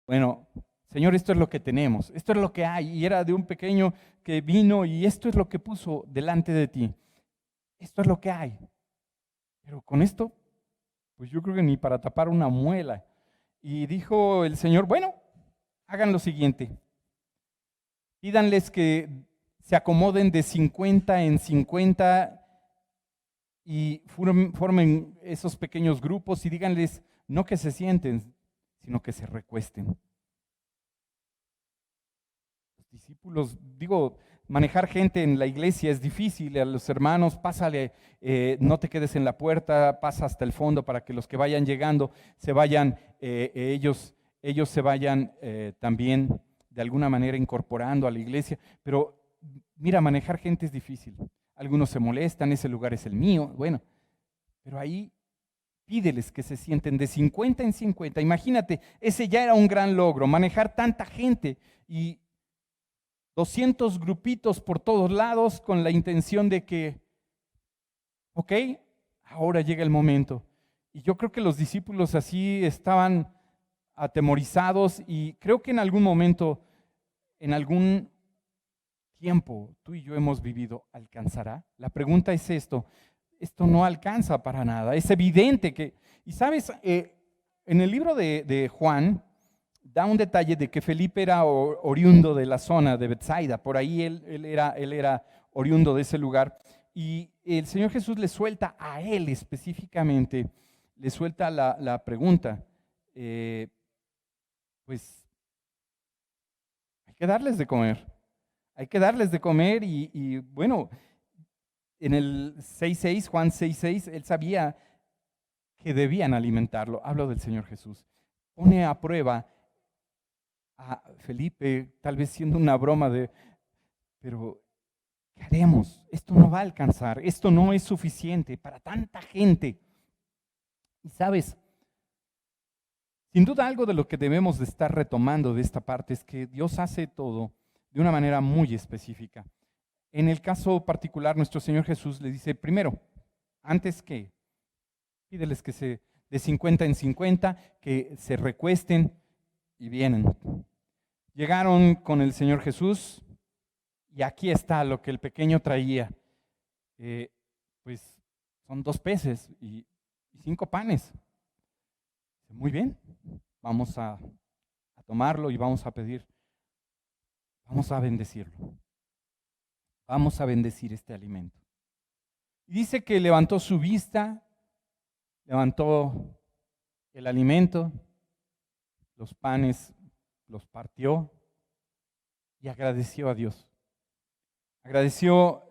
Bueno, Señor, esto es lo que tenemos, esto es lo que hay. Y era de un pequeño que vino y esto es lo que puso delante de ti. Esto es lo que hay. Pero con esto, pues yo creo que ni para tapar una muela. Y dijo el Señor, bueno, hagan lo siguiente. Pídanles que se acomoden de 50 en 50 y formen esos pequeños grupos y díganles no que se sienten, sino que se recuesten. Los discípulos, digo, manejar gente en la iglesia es difícil. A los hermanos, pásale, no te quedes en la puerta, pasa hasta el fondo para que los que vayan llegando se vayan, ellos se vayan también de alguna manera incorporando a la iglesia. Pero mira, manejar gente es difícil. Algunos se molestan, ese lugar es el mío. Bueno, pero ahí pídeles que se sienten de 50 en 50. Imagínate, ese ya era un gran logro, manejar tanta gente y 200 grupitos por todos lados con la intención de que, ok, ahora llega el momento. Y yo creo que los discípulos así estaban atemorizados y creo que en algún momento, en algún tiempo, tú y yo hemos vivido, ¿alcanzará? La pregunta es esto no alcanza para nada. Es evidente que, y sabes, en el libro de Juan, da un detalle de que Felipe era oriundo de la zona de Betsaida, por ahí él era oriundo de ese lugar, y el Señor Jesús le suelta a él específicamente, le suelta la pregunta, pues hay que darles de comer y bueno, en el 6.6, Juan 6.6, él sabía que debían alimentarlo. Hablo del Señor Jesús. Pone a prueba a Felipe, tal vez siendo una broma pero ¿qué haremos? Esto no va a alcanzar, esto no es suficiente para tanta gente. Y sabes, sin duda algo de lo que debemos de estar retomando de esta parte es que Dios hace todo de una manera muy específica. En el caso particular, nuestro Señor Jesús le dice, primero, antes que, pídeles que de 50 en 50, que se recuesten y vienen. Llegaron con el Señor Jesús y aquí está lo que el pequeño traía. Pues son 2 peces y 5 panes. Muy bien, vamos a tomarlo y vamos a pedir, vamos a bendecirlo. Vamos a bendecir este alimento. Y dice que levantó su vista, levantó el alimento, los panes los partió y agradeció a Dios. Agradeció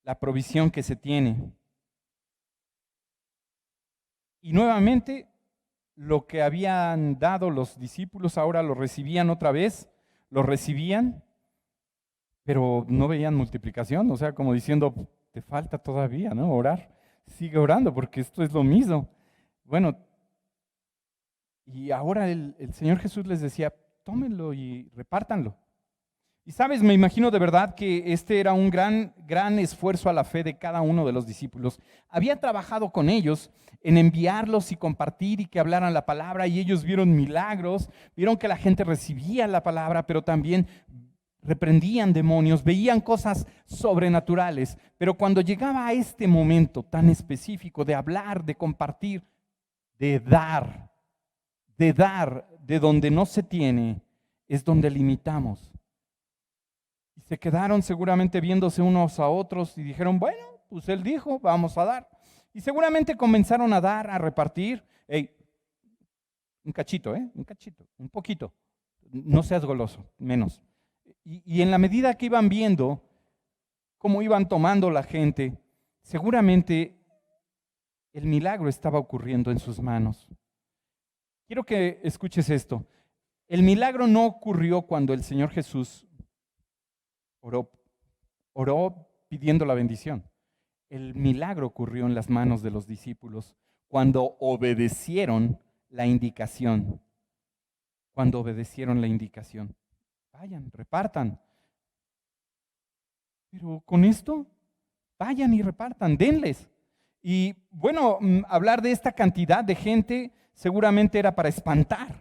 la provisión que se tiene. Y nuevamente, lo que habían dado los discípulos ahora lo recibían otra vez, lo recibían, pero no veían multiplicación, o sea, como diciendo, te falta todavía, ¿no? Orar, sigue orando porque esto es lo mismo. Bueno, y ahora el Señor Jesús les decía, tómenlo y repártanlo. Y sabes, me imagino de verdad que este era un gran esfuerzo a la fe de cada uno de los discípulos. Había trabajado con ellos en enviarlos y compartir y que hablaran la palabra y ellos vieron milagros, vieron que la gente recibía la palabra, pero también reprendían demonios, veían cosas sobrenaturales. Pero cuando llegaba a este momento tan específico de hablar, de compartir, de dar de donde no se tiene, es donde limitamos. Y se quedaron seguramente viéndose unos a otros y dijeron, bueno, pues él dijo, vamos a dar. Y seguramente comenzaron a dar, a repartir. Hey, un cachito, un cachito, un poquito. No seas goloso, menos. Y en la medida que iban viendo cómo iban tomando la gente, seguramente el milagro estaba ocurriendo en sus manos. Quiero que escuches esto. El milagro no ocurrió cuando el Señor Jesús oró pidiendo la bendición. El milagro ocurrió en las manos de los discípulos cuando obedecieron la indicación. Cuando obedecieron la indicación. Vayan, repartan. Pero con esto, vayan y repartan, denles. Y bueno, hablar de esta cantidad de gente seguramente era para espantar.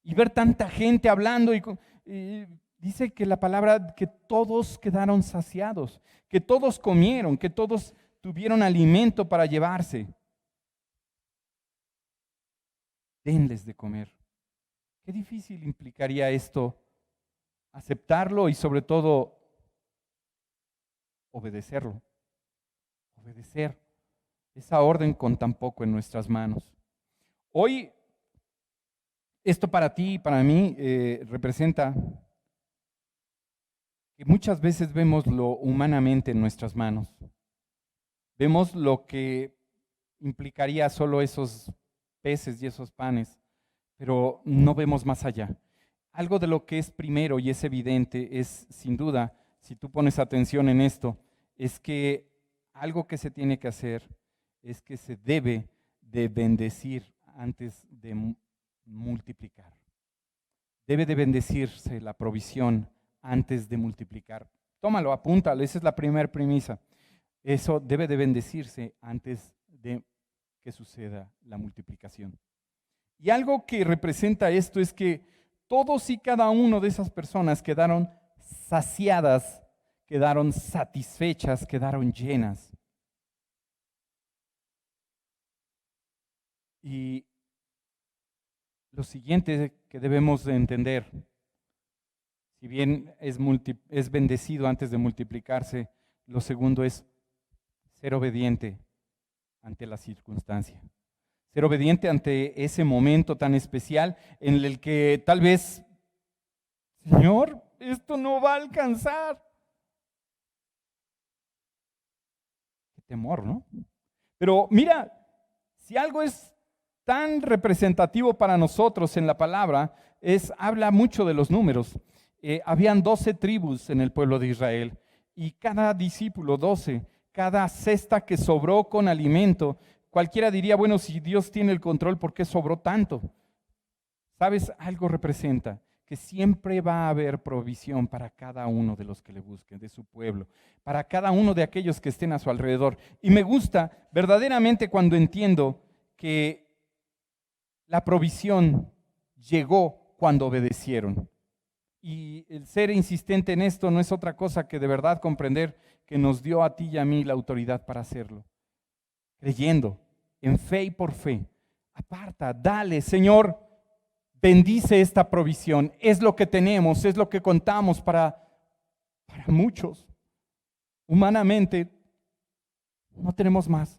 y ver tanta gente hablando y dice que la palabra que todos quedaron saciados, que todos comieron, que todos tuvieron alimento para llevarse. Denles de comer. Qué difícil implicaría esto, aceptarlo y sobre todo obedecerlo. Obedecer esa orden con tan poco en nuestras manos. Hoy, esto para ti y para mí representa que muchas veces vemos lo humanamente en nuestras manos. Vemos lo que implicaría solo esos peces y esos panes, pero no vemos más allá. Algo de lo que es primero y es evidente es, sin duda, si tú pones atención en esto, es que algo que se tiene que hacer es que se debe de bendecir antes de multiplicar. Debe de bendecirse la provisión antes de multiplicar. Tómalo, apúntalo, esa es la primera premisa. Eso debe de bendecirse antes de que suceda la multiplicación. Y algo que representa esto es que todos y cada uno de esas personas quedaron saciadas, quedaron satisfechas, quedaron llenas. Y lo siguiente que debemos de entender, si bien es bendecido antes de multiplicarse, lo segundo es ser obediente ante la circunstancia. Ser obediente ante ese momento tan especial en el que tal vez, Señor, esto no va a alcanzar. Qué temor, ¿no? Pero mira, si algo es tan representativo para nosotros en la palabra, habla mucho de los números. Habían 12 tribus en el pueblo de Israel y cada discípulo 12, cada cesta que sobró con alimento. Cualquiera diría, bueno, si Dios tiene el control, ¿por qué sobró tanto? ¿Sabes? Algo representa que siempre va a haber provisión para cada uno de los que le busquen, de su pueblo, para cada uno de aquellos que estén a su alrededor. Y me gusta verdaderamente cuando entiendo que la provisión llegó cuando obedecieron. Y el ser insistente en esto no es otra cosa que de verdad comprender que nos dio a ti y a mí la autoridad para hacerlo. Creyendo, en fe y por fe. Aparta, dale, Señor, bendice esta provisión. Es lo que tenemos, es lo que contamos para muchos. Humanamente, no tenemos más.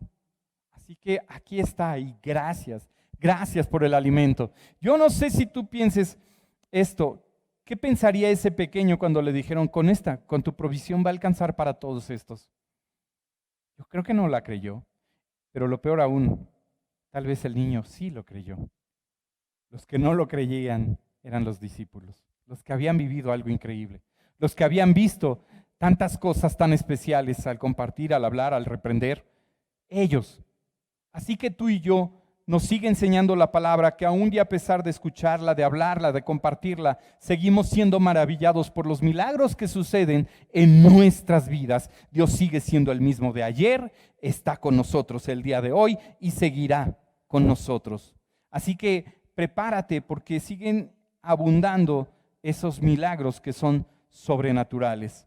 Así que aquí está y gracias. Gracias por el alimento. Yo no sé si tú pienses esto. ¿Qué pensaría ese pequeño cuando le dijeron, con tu provisión va a alcanzar para todos estos? Yo creo que no la creyó. Pero lo peor aún, tal vez el niño sí lo creyó. Los que no lo creían eran los discípulos, los que habían vivido algo increíble, los que habían visto tantas cosas tan especiales al compartir, al hablar, al reprender. Ellos. Así que tú y yo nos sigue enseñando la palabra que aún y a pesar de escucharla, de hablarla, de compartirla, seguimos siendo maravillados por los milagros que suceden en nuestras vidas. Dios sigue siendo el mismo de ayer, está con nosotros el día de hoy y seguirá con nosotros. Así que prepárate porque siguen abundando esos milagros que son sobrenaturales.